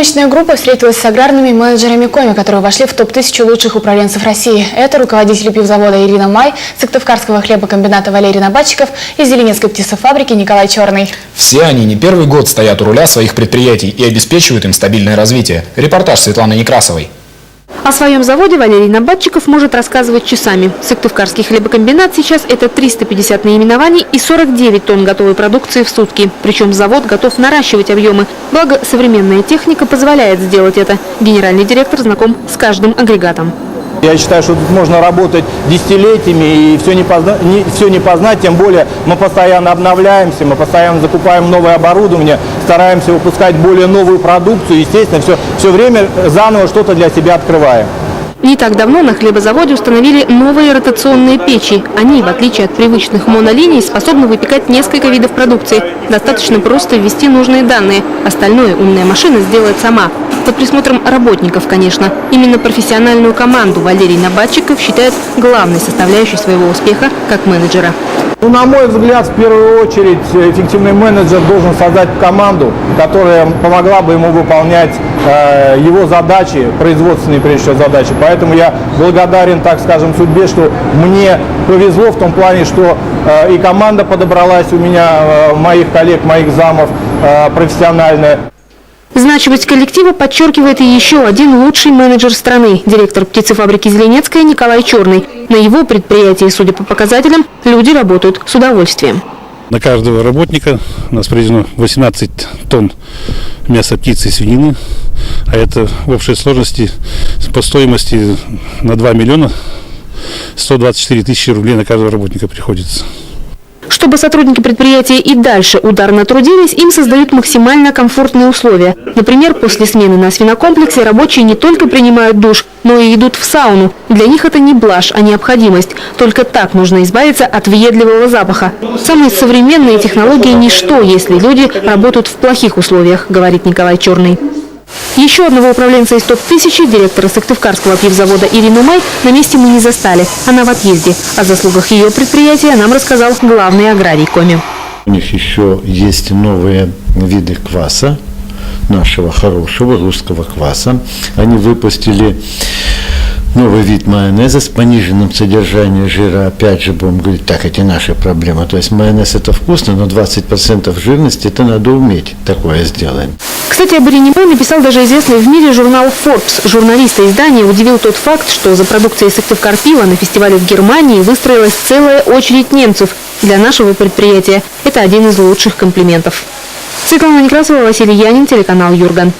Съемочная группа встретилась с аграрными менеджерами Коми, которые вошли в топ-1000 лучших управленцев России. Это руководители пивзавода Ирина Май, Сыктывкарского хлебокомбината Валерий Набатчиков и Зеленецкой птицефабрики Николай Черный. Все они не первый год стоят у руля своих предприятий и обеспечивают им стабильное развитие. Репортаж Светланы Некрасовой. О своем заводе Валерий Набатчиков может рассказывать часами. Сыктывкарский хлебокомбинат сейчас это 350 наименований и 49 тонн готовой продукции в сутки. Причем завод готов наращивать объемы. Благо, современная техника позволяет сделать это. Генеральный директор знаком с каждым агрегатом. Я считаю, что тут можно работать десятилетиями и все не познать, тем более мы постоянно обновляемся, мы постоянно закупаем новое оборудование, стараемся выпускать более новую продукцию, естественно, все время заново что-то для себя открываем. Не так давно на хлебозаводе установили новые ротационные печи. Они, в отличие от привычных монолиний, способны выпекать несколько видов продукции. Достаточно просто ввести нужные данные. Остальное умная машина сделает сама. Под присмотром работников, конечно. Именно профессиональную команду Валерий Набатчиков считает главной составляющей своего успеха как менеджера. На мой взгляд, в первую очередь, эффективный менеджер должен создать команду, которая помогла бы ему выполнять его задачи, производственные прежде всего задачи. Поэтому я благодарен, так скажем, судьбе, что мне повезло в том плане, что и команда подобралась у меня, моих коллег, моих замов, профессиональная. Значимость коллектива подчеркивает и еще один лучший менеджер страны – директор птицефабрики «Зеленецкая» Николай Черный. На его предприятии, судя по показателям, люди работают с удовольствием. На каждого работника у нас привезено 18 тонн мяса птицы и свинины, а это в общей сложности по стоимости на 2 миллиона 124 тысячи рублей на каждого работника приходится. Чтобы сотрудники предприятия и дальше ударно трудились, им создают максимально комфортные условия. Например, после смены на свинокомплексе рабочие не только принимают душ, но и идут в сауну. Для них это не блажь, а необходимость. Только так можно избавиться от въедливого запаха. Самые современные технологии – ничто, если люди работают в плохих условиях, говорит Николай Черный. Еще одного управленца из топ-1000, директора Сыктывкарского пивзавода Ирину Май, на месте мы не застали. Она в отъезде. О заслугах ее предприятия нам рассказал главный аграрий Коми. У них еще есть новые виды кваса, нашего хорошего русского кваса. Они выпустили новый вид майонеза с пониженным содержанием жира. Опять же, будем говорить, так, это наша проблема. То есть майонез это вкусно, но 20% жирности это надо уметь. Такое сделаем. Кстати, об Ирине Май написал даже известный в мире журнал Forbes. Журналиста издания удивил тот факт, что за продукцией Сыктывкар пива на фестивале в Германии выстроилась целая очередь немцев. Для нашего предприятия это один из лучших комплиментов. Светлана Некрасова, Василий Янин, телеканал Юрган.